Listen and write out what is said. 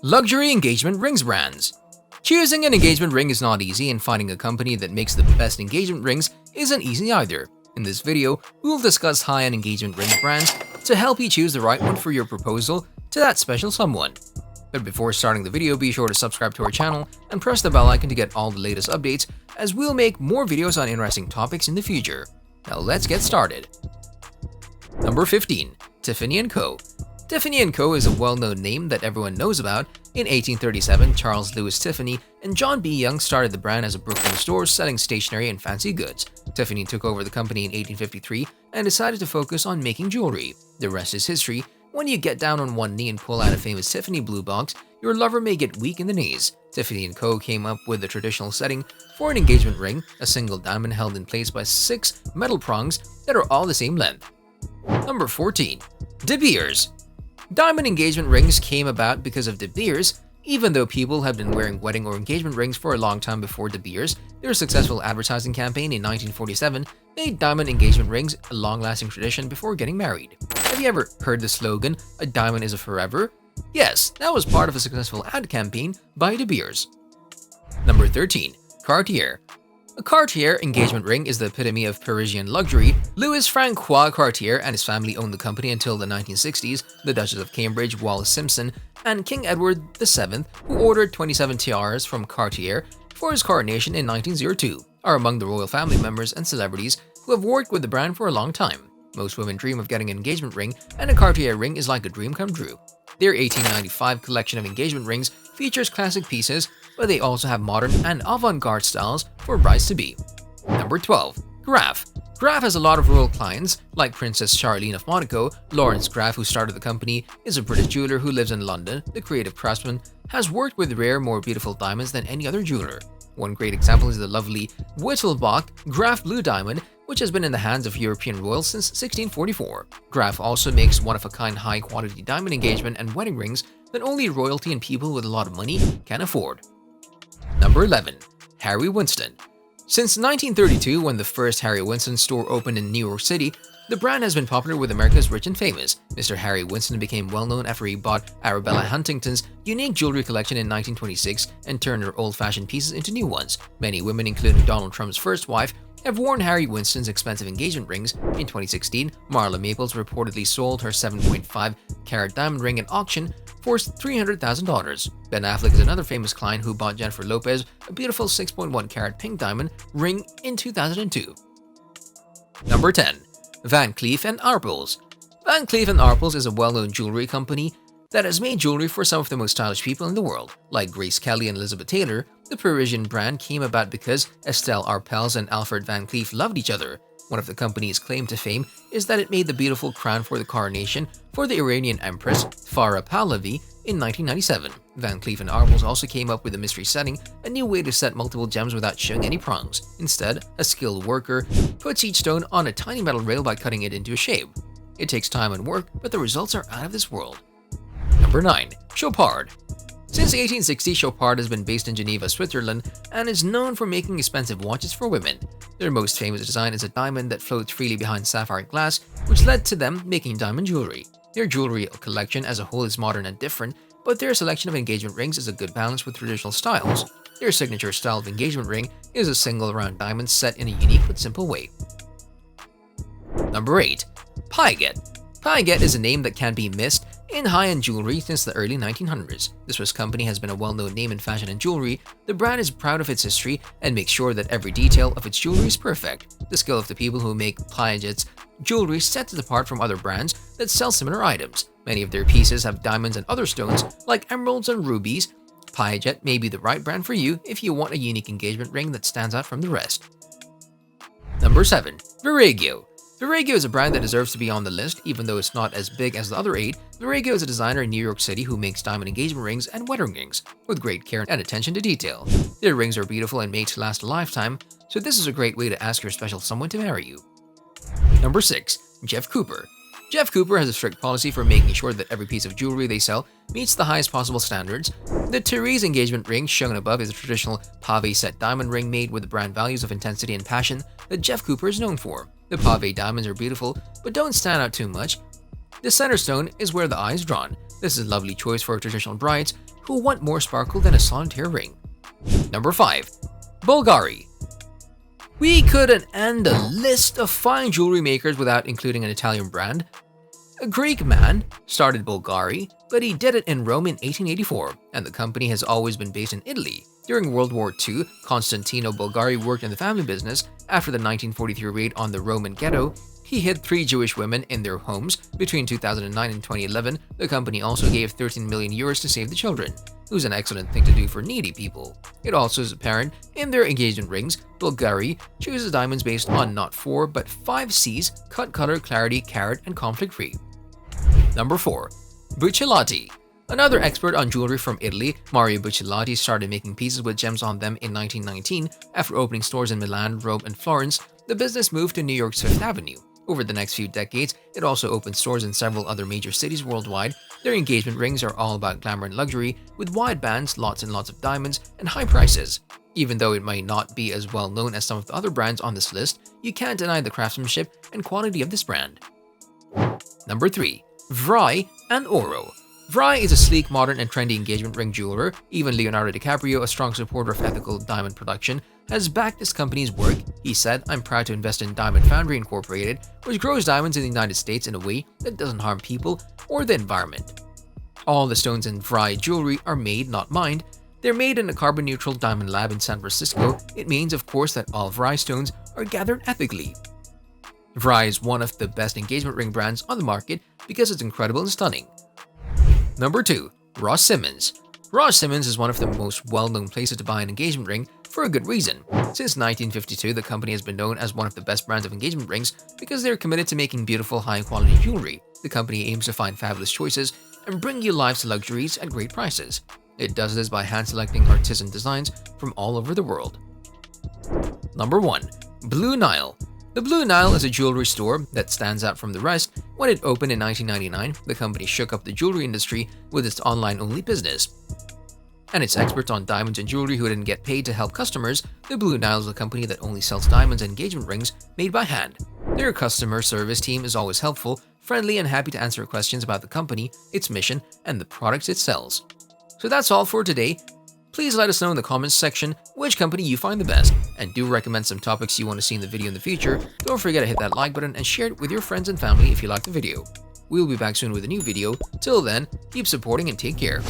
Luxury engagement rings brands. Choosing an engagement ring is not easy, and finding a company that makes the best engagement rings isn't easy either. In this video, we will discuss high-end engagement ring brands to help you choose the right one for your proposal to that special someone. But before starting the video, be sure to subscribe to our channel and press the bell icon to get all the latest updates, as we'll make more videos on interesting topics in the future. Now let's get started. Number 15. Tiffany & Co. Tiffany & Co. is a well-known name that everyone knows about. In 1837, Charles Louis Tiffany and John B. Young started the brand as a Brooklyn store selling stationery and fancy goods. Tiffany took over the company in 1853 and decided to focus on making jewelry. The rest is history. When you get down on one knee and pull out a famous Tiffany blue box, your lover may get weak in the knees. Tiffany & Co. came up with the traditional setting for an engagement ring, a single diamond held in place by 6 metal prongs that are all the same length. Number 14. De Beers. Diamond engagement rings came about because of De Beers. Even though people have been wearing wedding or engagement rings for a long time before De Beers, their successful advertising campaign in 1947 made diamond engagement rings a long-lasting tradition before getting married. Have you ever heard the slogan, "A diamond is a forever"? Yes, that was part of a successful ad campaign by De Beers. Number 13. Cartier. A Cartier engagement ring is the epitome of Parisian luxury. Louis-Francois Cartier and his family owned the company until the 1960s. The Duchess of Cambridge, Wallis Simpson, and King Edward VII, who ordered 27 tiaras from Cartier for his coronation in 1902, are among the royal family members and celebrities who have worked with the brand for a long time. Most women dream of getting an engagement ring, and a Cartier ring is like a dream come true. Their 1895 collection of engagement rings features classic pieces, but they also have modern and avant-garde styles for brides-to-be. Number 12. Graff. Graff has a lot of royal clients, like Princess Charlene of Monaco. Lawrence Graff, who started the company, is a British jeweler who lives in London. The creative craftsman has worked with rare, more beautiful diamonds than any other jeweler. One great example is the lovely Wittelsbach Graff Blue Diamond, which has been in the hands of European royals since 1644. Graff also makes one-of-a-kind high-quality diamond engagement and wedding rings that only royalty and people with a lot of money can afford. Number 11. Harry Winston. Since 1932, when the first Harry Winston store opened in New York City, the brand has been popular with America's rich and famous. Mr. Harry Winston became well-known after he bought Arabella Huntington's unique jewelry collection in 1926 and turned her old-fashioned pieces into new ones. Many women, including Donald Trump's first wife, have worn Harry Winston's expensive engagement rings. In 2016, Marla Maples reportedly sold her 7.5-carat diamond ring at auction for $300,000. Ben Affleck is another famous client who bought Jennifer Lopez a beautiful 6.1-carat pink diamond ring in 2002. Number 10. Van Cleef & Arpels. Van Cleef & Arpels is a well-known jewelry company that has made jewelry for some of the most stylish people in the world. Like Grace Kelly and Elizabeth Taylor, the Parisian brand came about because Estelle Arpels and Alfred Van Cleef loved each other. One of the company's claim to fame is that it made the beautiful crown for the coronation for the Iranian Empress Farah Pahlavi in 1997. Van Cleef & Arpels also came up with a mystery setting, a new way to set multiple gems without showing any prongs. Instead, a skilled worker puts each stone on a tiny metal rail by cutting it into a shape. It takes time and work, but the results are out of this world. Number 9. Chopard. Since 1860, Chopard has been based in Geneva, Switzerland, and is known for making expensive watches for women. Their most famous design is a diamond that floats freely behind sapphire glass, which led to them making diamond jewelry. Their jewelry collection as a whole is modern and different, but their selection of engagement rings is a good balance with traditional styles. Their signature style of engagement ring is a single round diamond set in a unique but simple way. Number 8. Piaget. Piaget is a name that can't be missed in high-end jewelry since the early 1900s. The Swiss company has been a well-known name in fashion and jewelry. The brand is proud of its history and makes sure that every detail of its jewelry is perfect. The skill of the people who make Piaget's jewelry sets it apart from other brands that sell similar items. Many of their pieces have diamonds and other stones like emeralds and rubies. Piaget may be the right brand for you if you want a unique engagement ring that stands out from the rest. Number 7. Verragio. Verragio is a brand that deserves to be on the list, even though it's not as big as the other 8. Verragio is a designer in New York City who makes diamond engagement rings and wedding rings with great care and attention to detail. Their rings are beautiful and made to last a lifetime, so this is a great way to ask your special someone to marry you. Number 6. Jeff Cooper. Jeff Cooper has a strict policy for making sure that every piece of jewelry they sell meets the highest possible standards. The Therese engagement ring shown above is a traditional pave set diamond ring made with the brand values of intensity and passion that Jeff Cooper is known for. The pave diamonds are beautiful, but don't stand out too much. The center stone is where the eye is drawn. This is a lovely choice for traditional brides who want more sparkle than a solitaire ring. Number 5. Bulgari. We couldn't end a list of fine jewelry makers without including an Italian brand. A Greek man started Bulgari, but he did it in Rome in 1884, and the company has always been based in Italy. During World War II, Constantino Bulgari worked in the family business. After the 1943 raid on the Roman ghetto, he hid 3 Jewish women in their homes. Between 2009 and 2011, the company also gave 13 million euros to save the children. It was an excellent thing to do for needy people. It also is apparent in their engagement rings. Bulgari chooses diamonds based on not 4 but 5 C's: cut, color, clarity, carat, and conflict-free. Number 4. Buccellati. Another expert on jewelry from Italy, Mario Buccellati started making pieces with gems on them in 1919. After opening stores in Milan, Rome, and Florence, the business moved to New York's Fifth Avenue. Over the next few decades, it also opened stores in several other major cities worldwide. Their engagement rings are all about glamour and luxury, with wide bands, lots and lots of diamonds, and high prices. Even though it might not be as well known as some of the other brands on this list, you can't deny the craftsmanship and quality of this brand. Number 3. Vry and Oro. Vry is a sleek, modern, and trendy engagement ring jeweler. Even Leonardo DiCaprio, a strong supporter of ethical diamond production, has backed this company's work. He said, "I'm proud to invest in Diamond Foundry Incorporated, which grows diamonds in the United States in a way that doesn't harm people or the environment." All the stones in Vry jewelry are made, not mined. They're made in a carbon-neutral diamond lab in San Francisco. It means, of course, that all Vry stones are gathered ethically. Vry is one of the best engagement ring brands on the market because it's incredible and stunning. Number 2. Ross Simmons. Ross Simmons is one of the most well-known places to buy an engagement ring for a good reason. Since 1952, the company has been known as one of the best brands of engagement rings because they're committed to making beautiful, high-quality jewelry. The company aims to find fabulous choices and bring you life's luxuries at great prices. It does this by hand-selecting artisan designs from all over the world. Number 1. Blue Nile. The Blue Nile is a jewelry store that stands out from the rest. When it opened in 1999, the company shook up the jewelry industry with its online-only business. And its experts on diamonds and jewelry who didn't get paid to help customers, the Blue Nile is a company that only sells diamonds and engagement rings made by hand. Their customer service team is always helpful, friendly, and happy to answer questions about the company, its mission, and the products it sells. So that's all for today. Please let us know in the comments section which company you find the best, and do recommend some topics you want to see in the video in the future. Don't forget to hit that like button and share it with your friends and family if you like the video. We'll be back soon with a new video. Till then, keep supporting and take care.